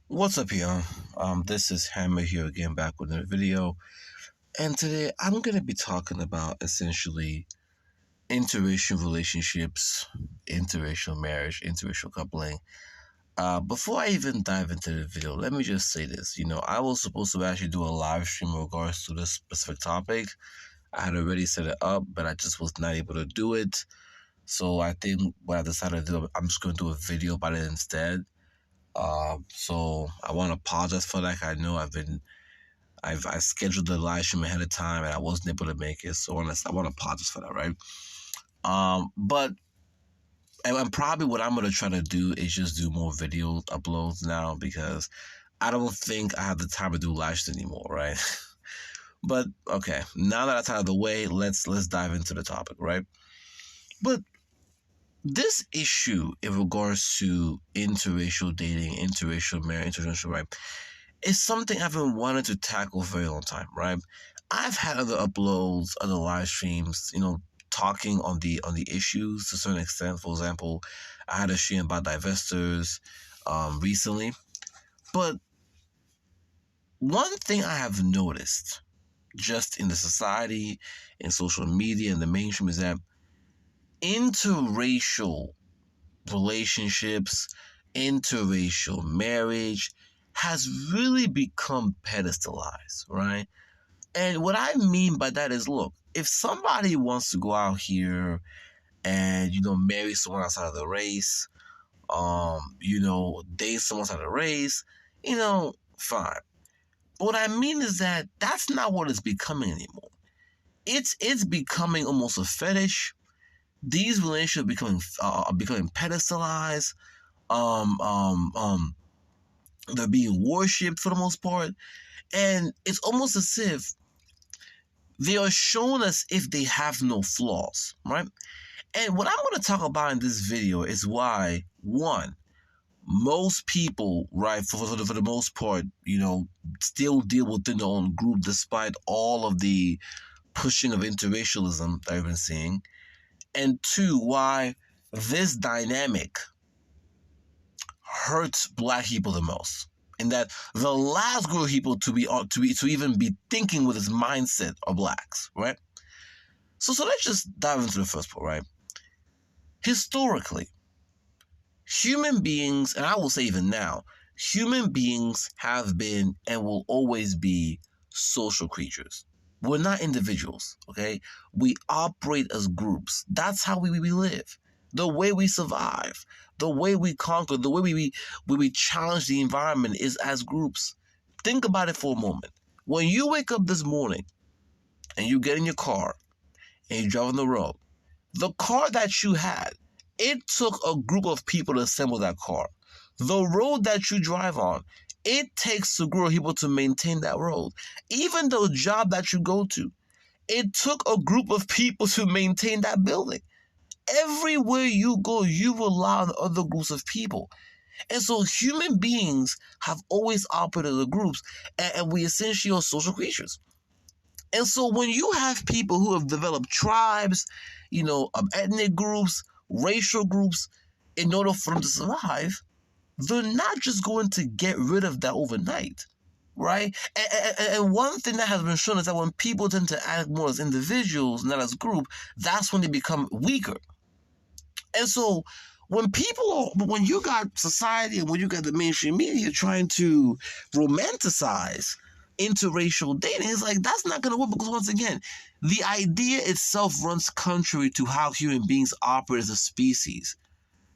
What's up, y'all? This is Hammer here again, back with another video. And today I'm gonna be talking about essentially interracial relationships, interracial marriage, interracial coupling. Before I even dive into the video, let me just say this. I was supposed to actually do a live stream in regards to this specific topic. I had already set it up, but I just was not able to do it. So I think what I decided to do, I'm just gonna do a video about it instead. So I want to apologize for that. I know I scheduled the live stream ahead of time and I wasn't able to make it. So I want to apologize for that, right? But and probably what I'm gonna try to do is just do more video uploads now because I don't think I have the time to do live streams anymore, right? But okay, now that that's out of the way, let's dive into the topic, right? But this issue in regards to interracial dating, interracial marriage, interracial, right? It's something I've been wanting to tackle for a very long time, right? I've had other uploads, other live streams, talking on the issues to a certain extent. For example, I had a stream about divestors recently. But one thing I have noticed just in the society, in social media, in the mainstream is that interracial relationships, interracial marriage has really become pedestalized, right? And what I mean by that is, look, if somebody wants to go out here and, marry someone outside of the race, date someone outside of the race, fine. But what I mean is that that's not what it's becoming anymore. It's becoming almost a fetish. These relationships are becoming pedestalized. Um, um, um, they're being worshipped for the most part, and it's almost as if they are shown as if they have no flaws, right? And what I'm going to talk about in this video is why, one, most people, right, for the most part, still deal within their own group despite all of the pushing of interracialism that I've been seeing. And two, why this dynamic hurts Black people the most. In that the last group of people to even be thinking with this mindset are Blacks, right? So let's just dive into the first part, right? Historically, human beings, and I will say even now, human beings have been and will always be social creatures. We're not individuals, okay? We operate as groups. That's how we live. The way we survive, the way we conquer, the way we challenge the environment is as groups. Think about it for a moment. When you wake up this morning and you get in your car and you drive on the road, the car that you had, it took a group of people to assemble that car. The road that you drive on, it takes a group of people to maintain that road. Even the job that you go to, it took a group of people to maintain that building. Everywhere you go, you rely on other groups of people. And so human beings have always operated as groups, and we essentially are social creatures. And so when you have people who have developed tribes, ethnic groups, racial groups, in order for them to survive, they're not just going to get rid of that overnight, right? And one thing that has been shown is that when people tend to act more as individuals, not as group, that's when they become weaker. And so when you got society and when you got the mainstream media trying to romanticize interracial dating, it's like that's not going to work because once again, the idea itself runs contrary to how human beings operate as a species.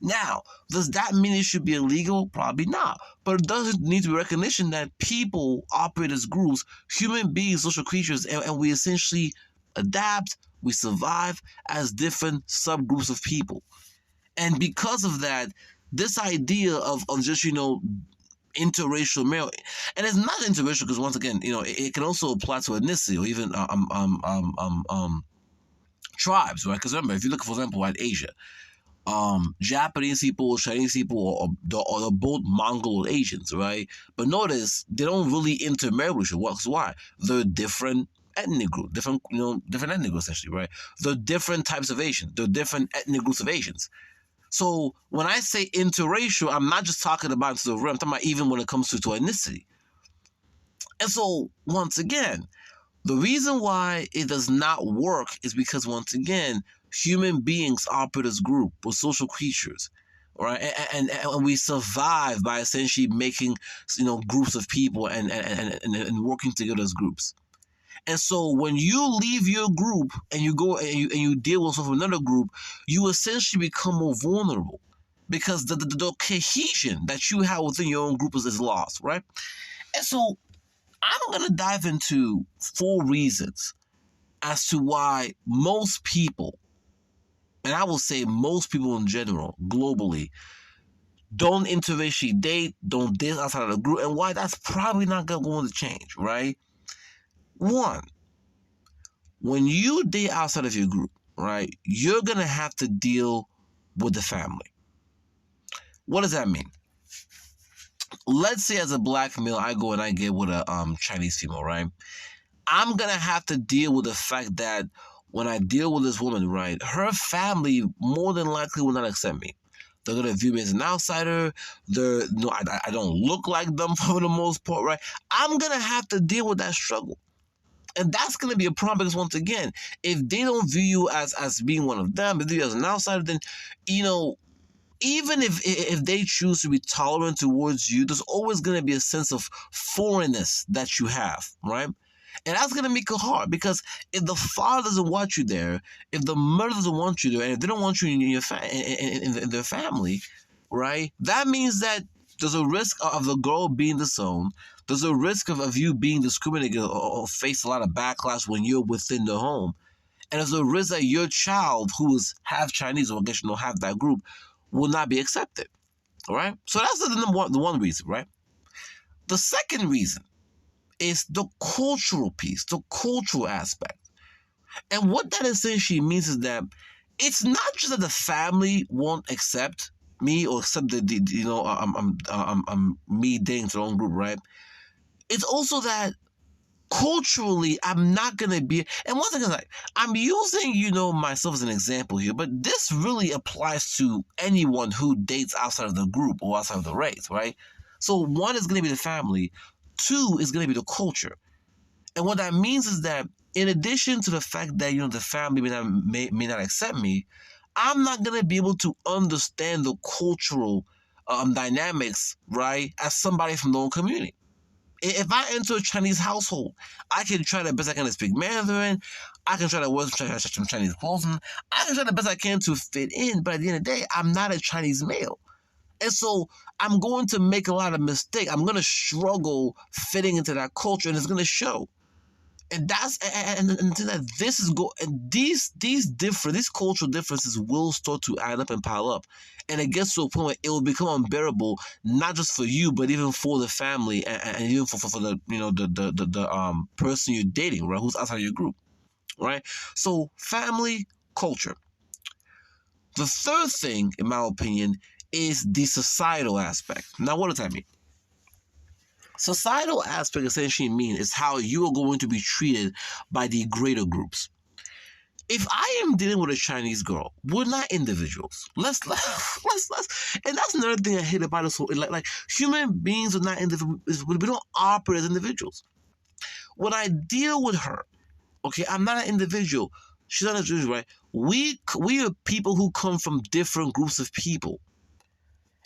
Now, does that mean it should be illegal? Probably not. But it doesn't need to be recognition that people operate as groups, human beings, social creatures, and we essentially adapt, we survive as different subgroups of people. And because of that, this idea of just, interracial marriage, and it's not interracial because once again, it can also apply to ethnicity or even tribes, right? Because remember, if you look, for example, at Asia, Japanese people, Chinese people, or they're both Mongol Asians, right? But notice they don't really intermarry with each other. Why? They're different ethnic group, different ethnic groups essentially, right? They're different types of Asians. They're different ethnic groups of Asians. So when I say interracial, I'm not just talking about the realm, I'm talking about even when it comes to ethnicity. And so once again, the reason why it does not work is because once again, human beings operate as group. We're social creatures, right? And we survive by essentially making groups of people and working together as groups. And so when you leave your group and you go and you deal with another group, you essentially become more vulnerable because the cohesion that you have within your own group is lost, right? And so I'm going to dive into 4 reasons as to why most people, and I will say most people in general, globally, don't interracially date, don't date outside of the group, and why that's probably not going to change, right? 1, when you date outside of your group, right, you're going to have to deal with the family. What does that mean? Let's say as a black male, I go and I get with a Chinese female, right? I'm going to have to deal with the fact that when I deal with this woman, right, her family more than likely will not accept me. They're going to view me as an outsider. I don't look like them for the most part, right? I'm going to have to deal with that struggle. And that's going to be a problem because, once again, if they don't view you as being one of them, if they view you as an outsider, then, even if they choose to be tolerant towards you, there's always going to be a sense of foreignness that you have, right? And that's going to make it hard because if the father doesn't want you there, if the mother doesn't want you there, and if they don't want you in in their family, right, that means that there's a risk of the girl being disowned. There's a risk of you being discriminated or face a lot of backlash when you're within the home. And there's a risk that your child, who is half Chinese, or I guess half that group, will not be accepted. All right? So that's the one reason, right? The second reason is the cultural piece, the cultural aspect. And what that essentially means is that it's not just that the family won't accept me or accept me dating to their own group, right? It's also that culturally, I'm not going to be, and one thing is like, I'm using, myself as an example here, but this really applies to anyone who dates outside of the group or outside of the race, right? So 1 is going to be the family, 2 is going to be the culture. And what that means is that in addition to the fact that, the family may not accept me, I'm not going to be able to understand the cultural dynamics, right, as somebody from the own community. If I enter a Chinese household, I can try the best I can to speak Mandarin. I can try to wear some Chinese clothing. I can try the best I can to fit in. But at the end of the day, I'm not a Chinese male. And so I'm going to make a lot of mistakes. I'm going to struggle fitting into that culture, and it's going to show. And that's and this is these cultural differences will start to add up and pile up, and it gets to a point where it will become unbearable, not just for you, but even for the family and even for the the person you're dating, right, who's outside your group, right? So family, culture. The third thing, in my opinion, is the societal aspect. Now, what does that mean? Societal aspect essentially means is how you are going to be treated by the greater groups. If I am dealing with a Chinese girl, we're not individuals. Let's and that's another thing I hate about this whole, like human beings are not individuals. We don't operate as individuals. When I deal with her, okay, I'm not an individual. She's not an individual, right? We are people who come from different groups of people.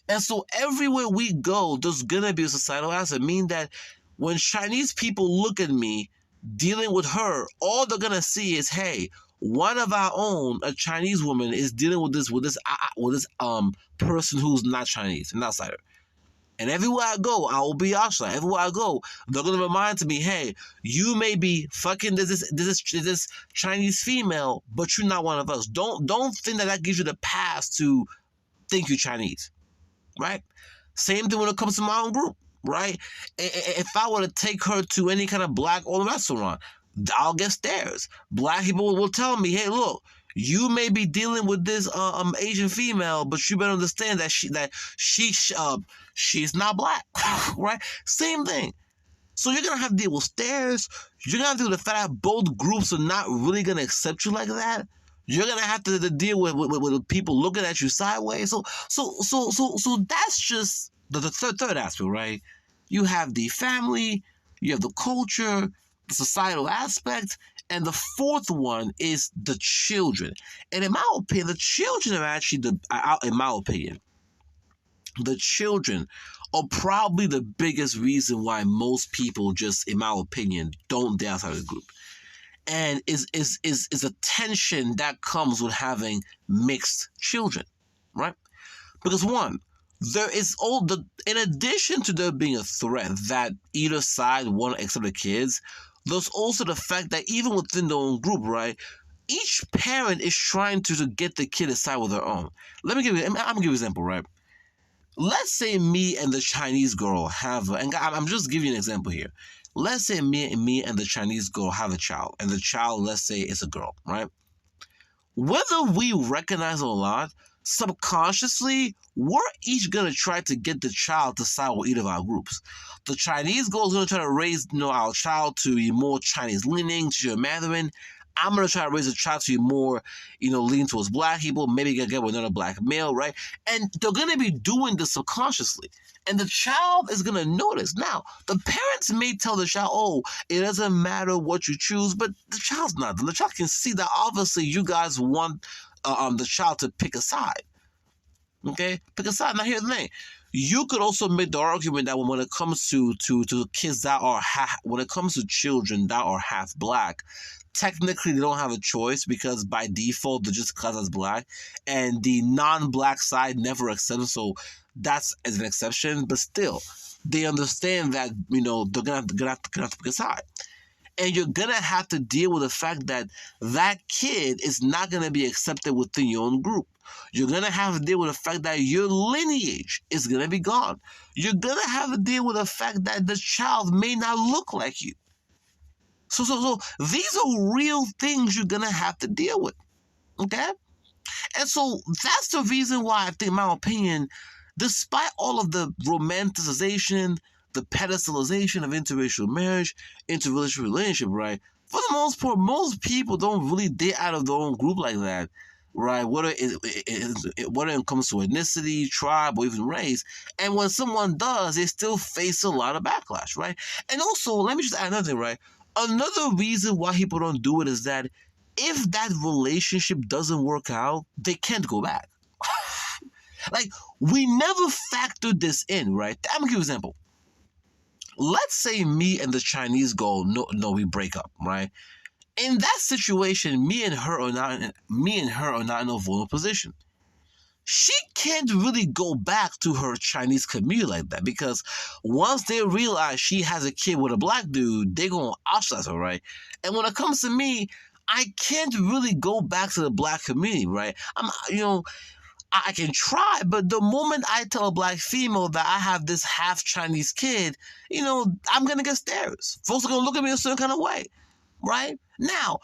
And so everywhere we go, there's gonna be a societal aspect, meaning that when Chinese people look at me dealing with her, all they're gonna see is, hey, one of our own, a Chinese woman, is dealing with this person who's not Chinese, an outsider. And everywhere I go, I will be outside. Everywhere I go, they're gonna remind me, hey, you may be fucking this Chinese female, but you're not one of us. Don't think that gives you the pass to think you're Chinese. Right? Same thing when it comes to my own group, right? If I were to take her to any kind of black-owned restaurant, I'll get stares. Black people will tell me, hey, look, you may be dealing with this Asian female, but you better understand that she's not black, right? Same thing. So you're going to have to deal with stares. You're going to have to deal with the fact that both groups are not really going to accept you like that. You're gonna have to deal with people looking at you sideways. So that's just the third aspect, right? You have the family, you have the culture, the societal aspect, and the fourth one is the children. And in my opinion, the children are actually in my opinion, the children are probably the biggest reason why most people just, in my opinion, don't date outside of the group. And is a tension that comes with having mixed children, right? Because one, there is in addition to there being a threat that either side won't accept the kids, there's also the fact that even within their own group, right, each parent is trying to get the kid to side with their own. I'm gonna give you an example, right? Let's say me and the Chinese girl and I'm just giving you an example here. Let's say me and the Chinese girl have a child, and the child, let's say, is a girl, right? Whether we recognize it or not, subconsciously, we're each gonna try to get the child to side with either of our groups. The Chinese girl is gonna try to raise, our child to be more Chinese leaning, to your Mandarin. I'm gonna try to raise a child to be more, lean towards black people, maybe gonna get with another black male, right? And they're gonna be doing this subconsciously. And the child is gonna notice. Now, the parents may tell the child, oh, it doesn't matter what you choose, but the child's not. The child can see that obviously you guys want the child to pick a side. Okay? Pick a side. Now here's the thing. You could also make the argument that when it comes to kids that are when it comes to children that are half black, technically they don't have a choice because by default they're just classed as black, and the non-black side never accepts. So that's as an exception, but still, they understand that they're gonna have to pick a side, and you're gonna have to deal with the fact that that kid is not gonna be accepted within your own group. You're gonna have to deal with the fact that your lineage is gonna be gone. You're gonna have to deal with the fact that the child may not look like you. So these are real things you're gonna have to deal with. Okay? And so that's the reason why I think, in my opinion, despite all of the romanticization, the pedestalization of interracial marriage, interracial relationship, right? For the most part, most people don't really date out of their own group like that, right? Whether it comes to ethnicity, tribe, or even race. And when someone does, they still face a lot of backlash, right? And also, let me just add another thing, right? Another reason why people don't do it is that if that relationship doesn't work out, they can't go back. Like, we never factored this in, right? I'm gonna give you an example. Let's say me and the Chinese girl, we break up, right? In that situation, me and her are not in a vulnerable position. She can't really go back to her Chinese community like that, because once they realize she has a kid with a black dude, they're gonna ostracize her, right? And when it comes to me, I can't really go back to the black community, right? I can try, but the moment I tell a black female that I have this half Chinese kid, I'm gonna get stares. Folks are gonna look at me a certain kind of way, right? Now,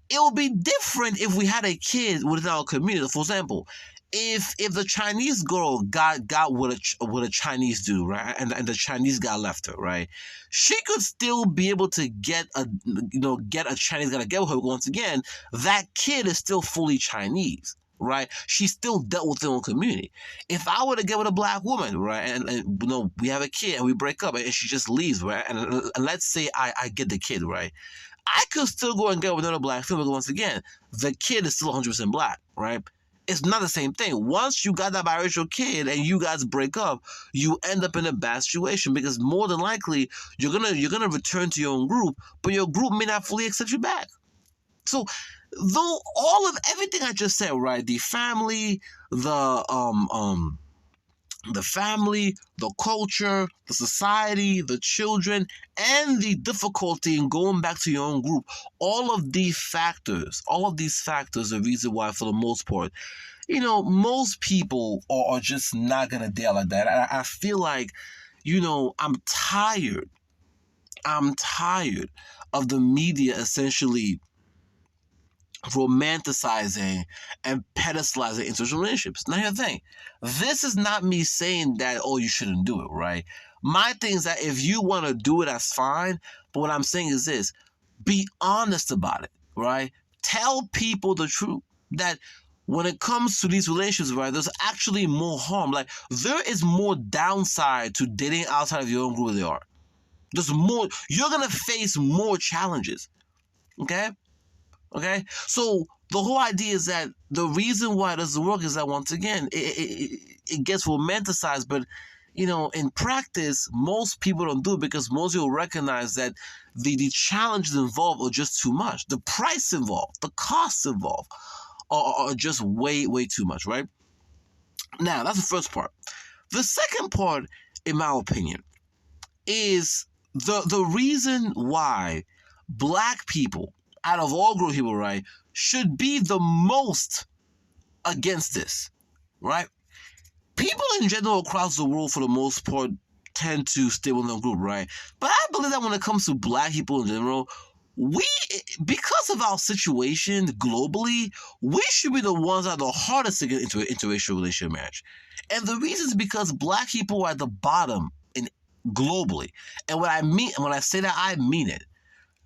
it would be different if we had a kid within our community. For example, if the Chinese girl got with a Chinese dude, right, and the Chinese guy left her, right, she could still be able to get a Chinese guy to get with her. Once again, that kid is still fully Chinese, right? She still dealt with her own community. If I were to get with a black woman, right, and we have a kid and we break up and she just leaves, right, and let's say I get the kid, right, I could still go and get with another black female, but once again, the kid is still 100% black, right? It's not the same thing. Once you got that biracial kid and you guys break up, you end up in a bad situation, because more than likely you're gonna return to your own group, but your group may not fully accept you back. So, though everything I just said, right, the family, the culture, the society, the children, and the difficulty in going back to your own group, all of these factors are the reason why, for the most part, most people are just not going to deal like that. I feel like, I'm tired of the media essentially romanticizing and pedestalizing interracial relationships. Now, here's the thing. This is not me saying that, oh, you shouldn't do it, right? My thing is that if you want to do it, that's fine. But what I'm saying is this. Be honest about it, right? Tell people the truth. that when it comes to these relationships, right, there's actually more harm. Like, there is more downside to dating outside of your own group than there are. There's more, you're going to face more challenges. Okay? Okay? So the whole idea is that the reason why it doesn't work is that, once again, it gets romanticized, but in practice, most people don't do it because most people recognize that the challenges involved are just too much. The price involved, the costs involved are just way, way too much, right? Now, that's the first part. The second part, in my opinion, is the reason why Black people, out of all group of people, right, should be the most against this, right? People in general across the world, for the most part, tend to stay within the group, right? But I believe that when it comes to Black people in general, because of our situation globally, we should be the ones that are the hardest to get into an interracial relationship marriage. And the reason is because Black people are at the bottom globally. And when I say that, I mean it.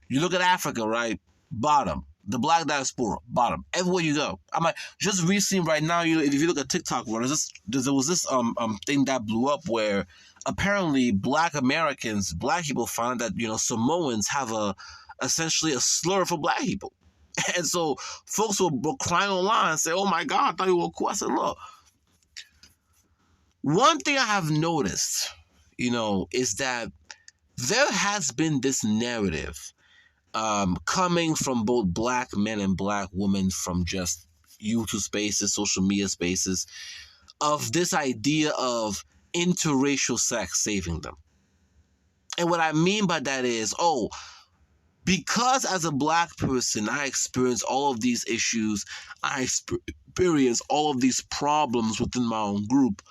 You look at Africa, right? Bottom. The Black diaspora, bottom. Everywhere you go. I'm like, just recently, right now, if you look at TikTok, there was this thing that blew up where apparently Black Americans, Black people found that Samoans have essentially a slur for Black people, and so folks were crying online and say, "Oh my God, I thought you were cool." I said, "Look, one thing I have noticed, is that there has been this narrative." Coming from both Black men and Black women from just YouTube spaces, social media spaces, of this idea of interracial sex saving them. And what I mean by that is, because as a Black person, I experience all of these issues, I experience all of these problems within my own group,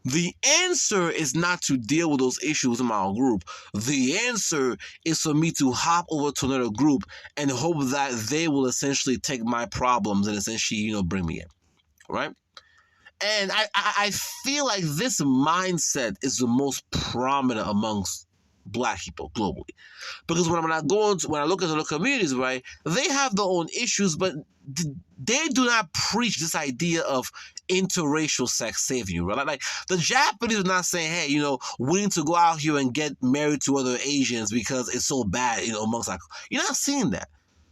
the answer is not to deal with those issues in my own group. The answer is for me to hop over to another group and hope that they will essentially take my problems and essentially, bring me in, right? And I feel like this mindset is the most prominent amongst Black people globally, because when I look at other communities, right, they have their own issues, but they do not preach this idea of interracial sex saving you, right? Like the Japanese are not saying, hey, we need to go out here and get married to other Asians because it's so bad, amongst like, you're not seeing that,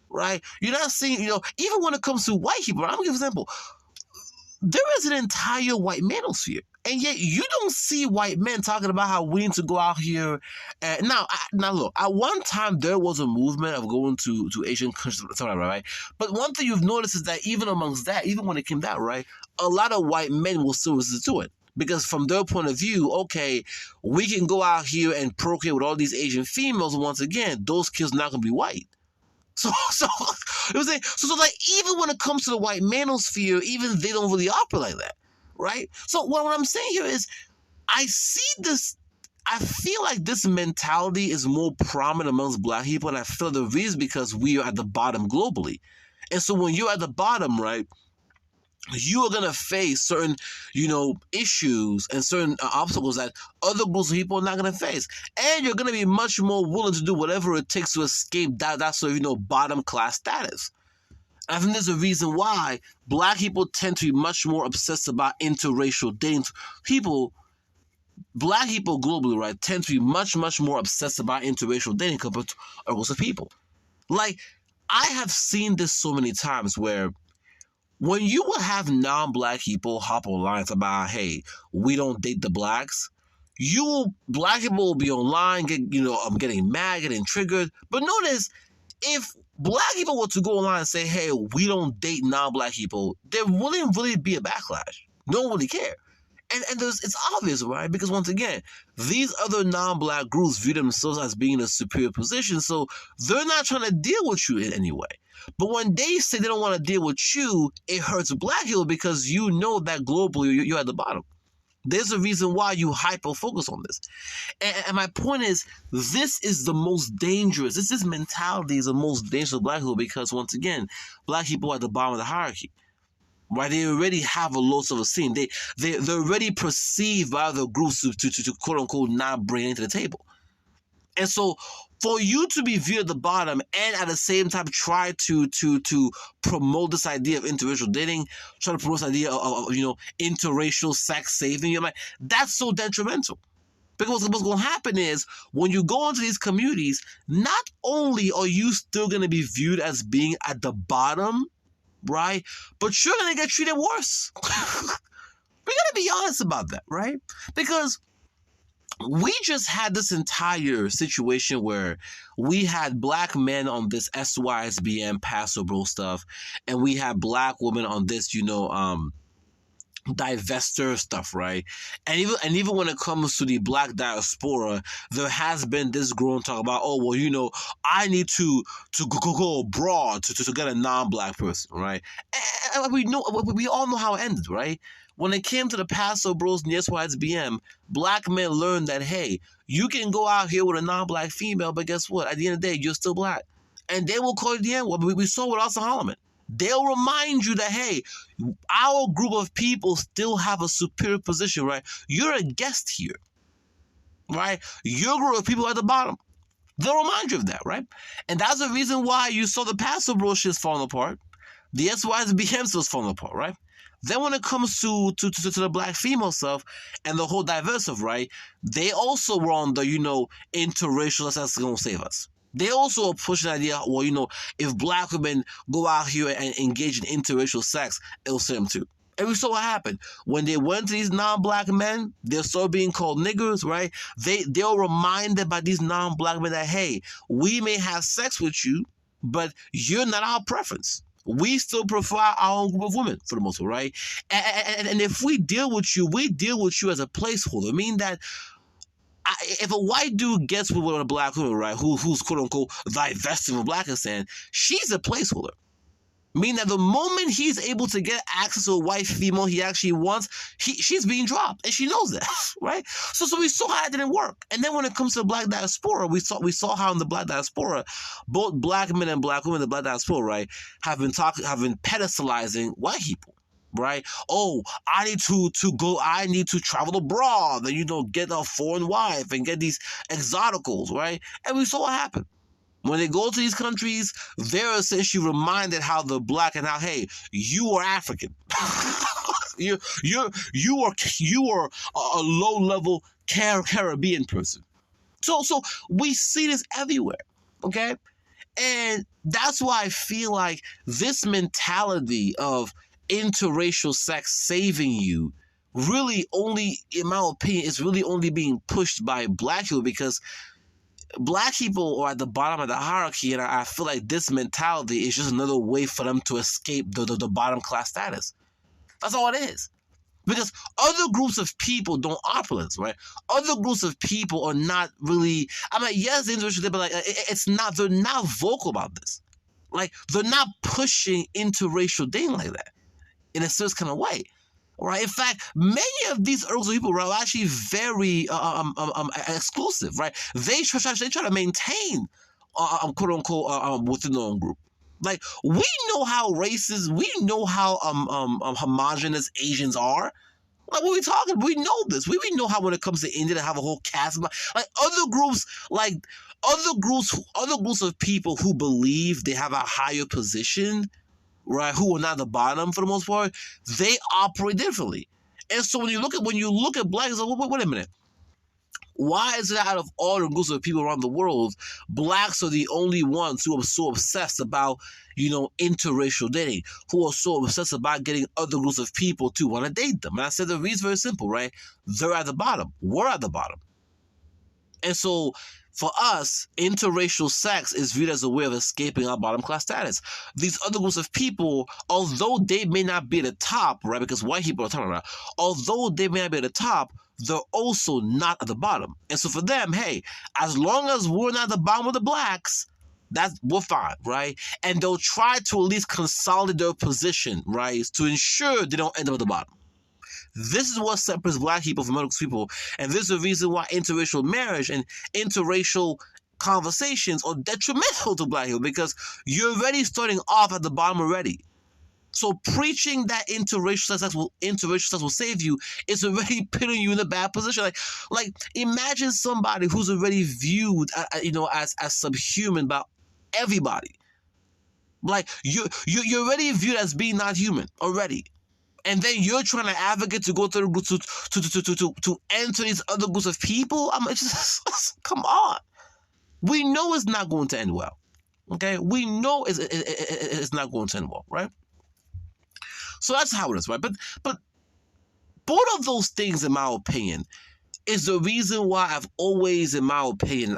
right? You're not seeing, even when it comes to white people, I'm gonna give an example. There is an entire white manosphere, and yet you don't see white men talking about how we need to go out here. Now look, at one time there was a movement of going to Asian countries, right? But one thing you've noticed is that even amongst that, even when it came down, right, a lot of white men will still resist to it. Because from their point of view, okay, we can go out here and procreate with all these Asian females. Once again, those kids not gonna be white. So it was like even when it comes to the white manosphere, even they don't really operate like that, right? So what I'm saying here is, I see this. I feel like this mentality is more prominent amongst Black people, and I feel the reason because we are at the bottom globally, and so when you're at the bottom, right, you are gonna face certain, issues and certain obstacles that other groups of people are not gonna face, and you're gonna be much more willing to do whatever it takes to escape that sort of bottom class status. I think there's a reason why Black people tend to be much more obsessed about interracial dating. Black people globally, right, tend to be much, much more obsessed about interracial dating compared to other groups of people. Like, I have seen this so many times where when you will have non-Black people hop online about, hey, we don't date the Blacks, Black people will be online, getting mad, getting triggered. But notice, if Black people were to go online and say, hey, we don't date non-Black people, there wouldn't really be a backlash. No one really care. And it's obvious, right? Because once again, these other non-Black groups view themselves as being in a superior position, so they're not trying to deal with you in any way. But when they say they don't want to deal with you, it hurts Black people because you know that globally you're at the bottom. There's a reason why you hyper-focus on this. And my point is, this is the most dangerous. This mentality is the most dangerous to Black people because, once again, Black people are at the bottom of the hierarchy. Right? They already have a low self-esteem. They're already perceived by other groups to quote-unquote not bring into the table. And so for you to be viewed at the bottom and at the same time try to promote this idea of interracial dating, try to promote this idea of interracial sex saving your mind, that's so detrimental. Because what's going to happen is when you go into these communities, not only are you still going to be viewed as being at the bottom, right, but you're going to get treated worse. We got to be honest about that, right? Because we just had this entire situation where we had black men on this SYSBM Paso Bro stuff, and we had black women on this, divester stuff, right? And even when it comes to the black diaspora, there has been this growing talk about, oh, well, I need to go abroad to get a non-black person, right? And we all know how it ended, right? When it came to the Paso Bros and the SYSBM, black men learned that, hey, you can go out here with a non-black female, but guess what? At the end of the day, you're still black. And they will call you the N-word. We saw with Austin Holloman. They'll remind you that, hey, our group of people still have a superior position, right? You're a guest here, right? Your group of people at the bottom. They'll remind you of that, right? And that's the reason why you saw the Paso Bro shit's falling apart. The SYSBM still's falling apart, right? Then when it comes to the black female stuff and the whole diverse stuff, right? They also were on the, interracial, that's going to save us. They also are pushing the idea, well, if black women go out here and engage in interracial sex, it'll save them too. And we saw what happened. When they went to these non-black men, they're still being called niggers, right? They're reminded by these non-black men that, hey, we may have sex with you, but you're not our preference. We still prefer our own group of women for the most part, right? And if we deal with you, we deal with you as a placeholder. I mean that if a white dude gets with a black woman, right, who's quote unquote divesting of Blackistan, she's a placeholder. Meaning that the moment he's able to get access to a white female he actually wants, she's being dropped, and she knows that, right? So we saw how it didn't work. And then when it comes to the black diaspora, we saw how in the black diaspora, both black men and black women in the black diaspora, right, have been pedestalizing white people. Right? Oh, I need to travel abroad and, get a foreign wife and get these exoticals, right? And we saw what happened. When they go to these countries, they're essentially reminded how they're black and how, hey, you are African. you are a low-level Caribbean person. So we see this everywhere, okay? And that's why I feel like this mentality of interracial sex saving you really only, in my opinion, is really only being pushed by black people, because black people are at the bottom of the hierarchy, and I feel like this mentality is just another way for them to escape the bottom class status. That's all it is. Because other groups of people don't operate, right? Other groups of people are not really, yes, they're interracial, but they're not vocal about this. Like, they're not pushing interracial dating like that in a serious kind of way, right? In fact, many of these groups of people are actually very exclusive, right? They try to maintain, quote unquote, within their own group. Like, we know how racist, we know how homogenous Asians are. Like, what are we talking? We know this. We know how when it comes to India, they have a whole cast. Like other groups of people who believe they have a higher position, right? Who are not the bottom for the most part, they operate differently. And so when you look at blacks, it's like, wait a minute. Why is it out of all the groups of people around the world, blacks are the only ones who are so obsessed about, interracial dating, who are so obsessed about getting other groups of people to want to date them? And I said the reason's very simple, right? They're at the bottom. We're at the bottom. And so for us, interracial sex is viewed as a way of escaping our bottom class status. These other groups of people, although they may not be at the top, right? Because white people are talking about, although they may not be at the top, they're also not at the bottom. And so for them, hey, as long as we're not at the bottom with the blacks, we're fine, right? And they'll try to at least consolidate their position, right, to ensure they don't end up at the bottom. This is what separates black people from other people, and this is the reason why interracial marriage and interracial conversations are detrimental to black people, because you're already starting off at the bottom already. So preaching that interracial sex will save you is already putting you in a bad position. Like imagine somebody who's already viewed, as subhuman by everybody. Like you're already viewed as being not human already, and then you're trying to advocate to go through to enter these other groups of people. It's just come on. We know it's not going to end well. Okay, we know it's not going to end well, right? So that's how it is, right? But both of those things, in my opinion, is the reason why I've always, in my opinion,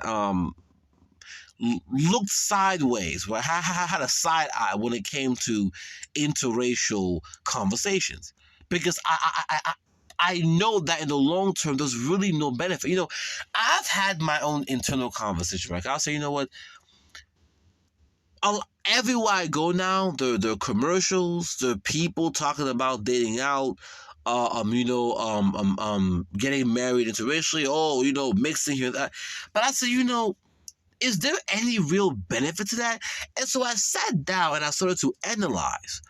looked sideways, right? I had a side eye when it came to interracial conversations, because I know that in the long term, there's really no benefit. I've had my own internal conversation, right? I'll say, you know what? Everywhere I go now, there are commercials, there are people talking about dating out, getting married interracially, mixing here and that. But I say, is there any real benefit to that? And so I sat down and I started to analyze,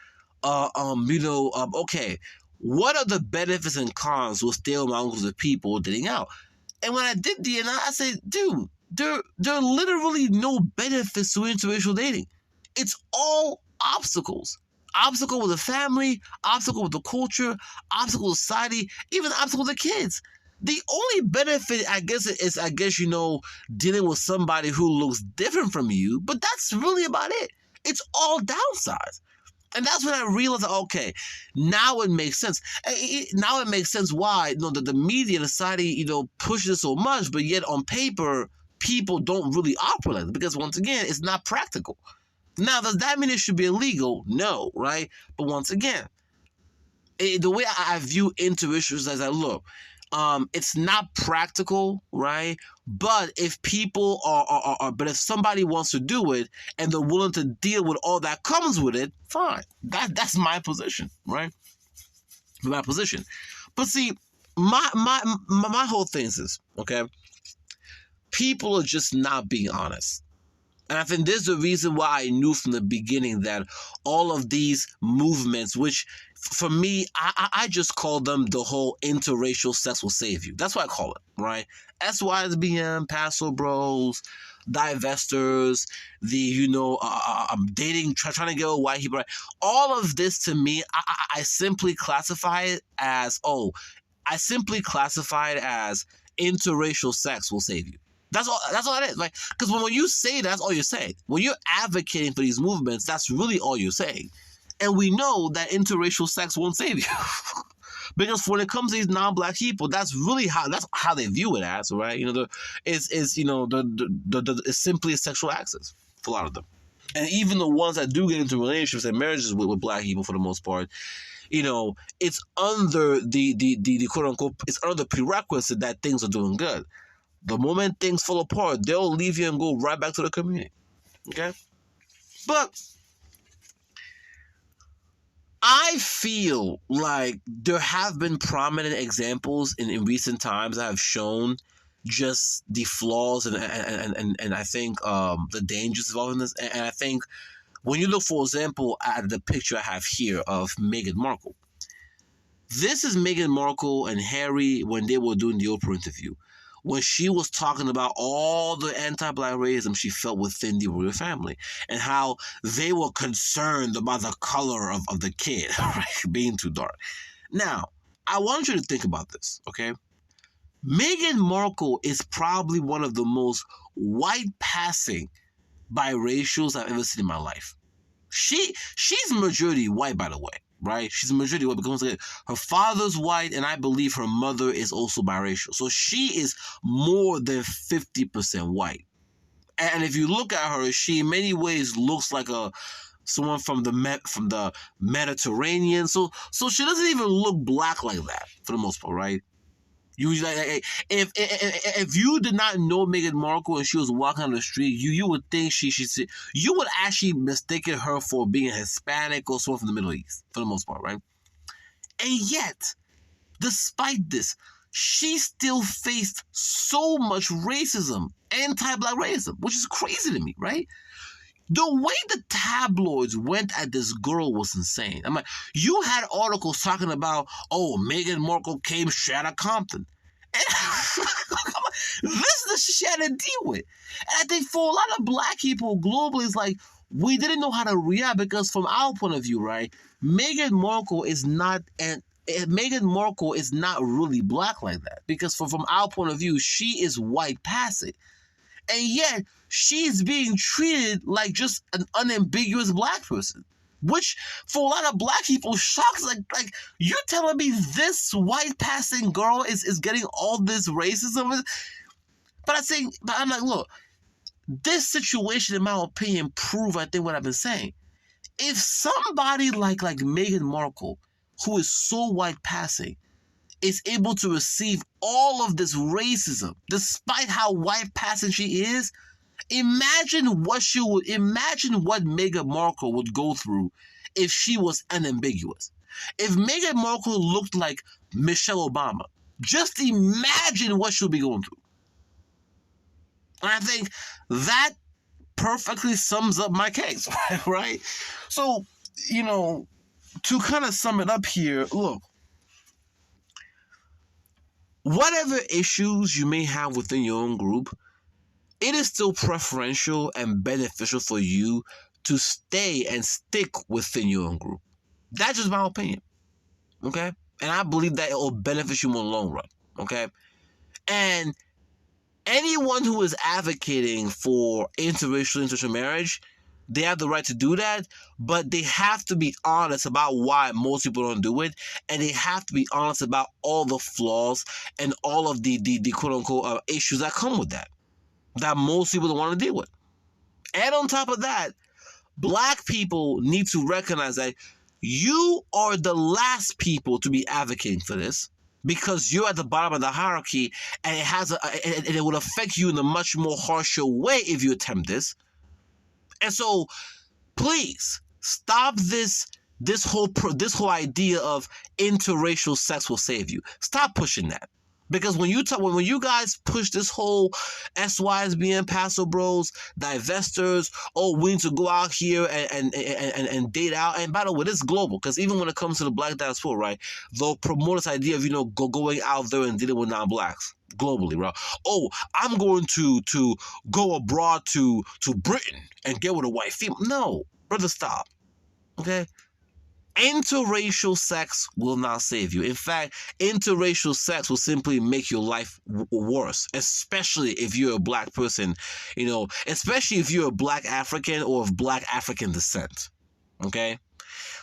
okay, what are the benefits and cons with stay with my uncles of people dating out? And when I did the analysis, I said, dude, there are literally no benefits to interracial dating. It's all obstacles. Obstacle with the family, obstacle with the culture, obstacle with society, even obstacle with the kids. The only benefit, I guess, is dealing with somebody who looks different from you, but that's really about it. It's all downsides. And that's when I realized, okay, now it makes sense. Now it makes sense why the media and society, pushes so much, but yet on paper, people don't really operate like it, because once again, it's not practical. Now, does that mean it should be illegal? No, right? But once again, the way I view interracial as it's not practical, right? But if people but if somebody wants to do it and they're willing to deal with all that comes with it, fine. That's my position, right? My position. But see, my whole thing is this, okay? People are just not being honest. And I think this is the reason why I knew from the beginning that all of these movements, which for me, I just call them the whole interracial sex will save you. That's what I call it, right? SYSBM, Paso Bros, divestors, the, dating, trying to get a white people, right? All of this to me, I simply classify it as, interracial sex will save you. That's all it is. Like, because when you say that, that's all you're saying. When you're advocating for these movements, that's really all you're saying. And we know that interracial sex won't save you. Because when it comes to these non-black people, that's how they view it as, right? It's simply a sexual access for a lot of them. And even the ones that do get into relationships and marriages with black people, for the most part, it's under the quote unquote, it's under the prerequisite that things are doing good. The moment things fall apart, they'll leave you and go right back to the community. Okay? But I feel like there have been prominent examples in recent times that have shown just the flaws and I think the dangers involved in this. And I think when you look, for example, at the picture I have here of Meghan Markle. This is Meghan Markle and Harry when they were doing the Oprah interview, when she was talking about all the anti-black racism she felt within the royal family and how they were concerned about the color of the kid, right, being too dark. Now, I want you to think about this, okay? Meghan Markle is probably one of the most white-passing biracials I've ever seen in my life. She's majority white, by the way. Right? She's a majority white because her father's white, and I believe her mother is also biracial. So she is more than 50% white. And if you look at her, she in many ways looks like someone from the Mediterranean. So she doesn't even look black like that for the most part, right? Usually, if you did not know Meghan Markle and she was walking on the street, you would think you would actually mistake her for being Hispanic or someone from the Middle East, for the most part, right? And yet, despite this, she still faced so much racism, anti-black racism, which is crazy to me, right? The way the tabloids went at this girl was insane. I'm like, you had articles talking about, oh, Meghan Markle came straight out of Compton. And this is the shit she had to deal with. And I think for a lot of black people globally, it's like, we didn't know how to react because from our point of view, right, Meghan Markle is not really black like that. Because from our point of view, she is white passing. And yet, she's being treated like just an unambiguous black person. Which, for a lot of black people, shocks. Like you're telling me this white passing girl is getting all this racism? But I'm like, look, this situation, in my opinion, prove, I think, what I've been saying. If somebody like Meghan Markle, who is so white passing, is able to receive all of this racism, despite how white passing she is, imagine what Meghan Markle would go through if she was unambiguous. If Meghan Markle looked like Michelle Obama, just imagine what she'll be going through. And I think that perfectly sums up my case, right? So, to kind of sum it up here, look, whatever issues you may have within your own group, it is still preferential and beneficial for you to stay and stick within your own group. That's just my opinion, okay? And I believe that it will benefit you in the long run, okay? And anyone who is advocating for interracial marriage, they have the right to do that, but they have to be honest about why most people don't do it, and they have to be honest about all the flaws and all of the quote-unquote issues that come with that most people don't want to deal with. And on top of that, black people need to recognize that you are the last people to be advocating for this, because you're at the bottom of the hierarchy, and it will affect you in a much more harsher way if you attempt this. And so, please stop this whole idea of interracial sex will save you. Stop pushing that. Because when you guys push this whole SYSBN, Paso Bros, divestors, oh, we need to go out here and date out. And by the way, this is global, because even when it comes to the black diaspora, right, they'll promote this idea of, going out there and dealing with non-blacks globally, right? Oh, I'm going to go abroad to Britain and get with a white female. No, brother, stop. Okay? Interracial sex will not save you. In fact, interracial sex will simply make your life worse, especially if you're a black person, especially if you're a black African or of black African descent. Okay?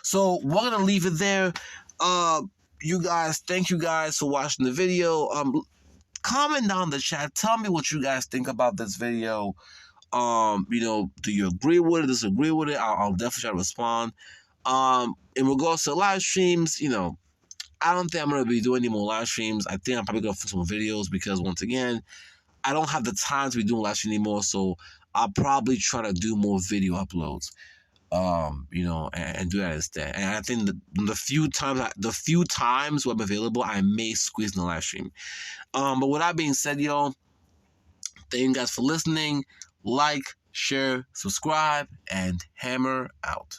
So we're going to leave it there. Thank you guys for watching the video. Comment down in the chat. Tell me what you guys think about this video. Do you agree with it, disagree with it? I'll definitely try to respond. In regards to live streams, I don't think I'm going to be doing any more live streams. I think I'm probably going to fix some videos because, once again, I don't have the time to be doing live streams anymore. So I'll probably try to do more video uploads, and do that instead. And I think the few times where I'm available, I may squeeze in the live stream. But with that being said, y'all, thank you guys for listening. Like, share, subscribe, and hammer out.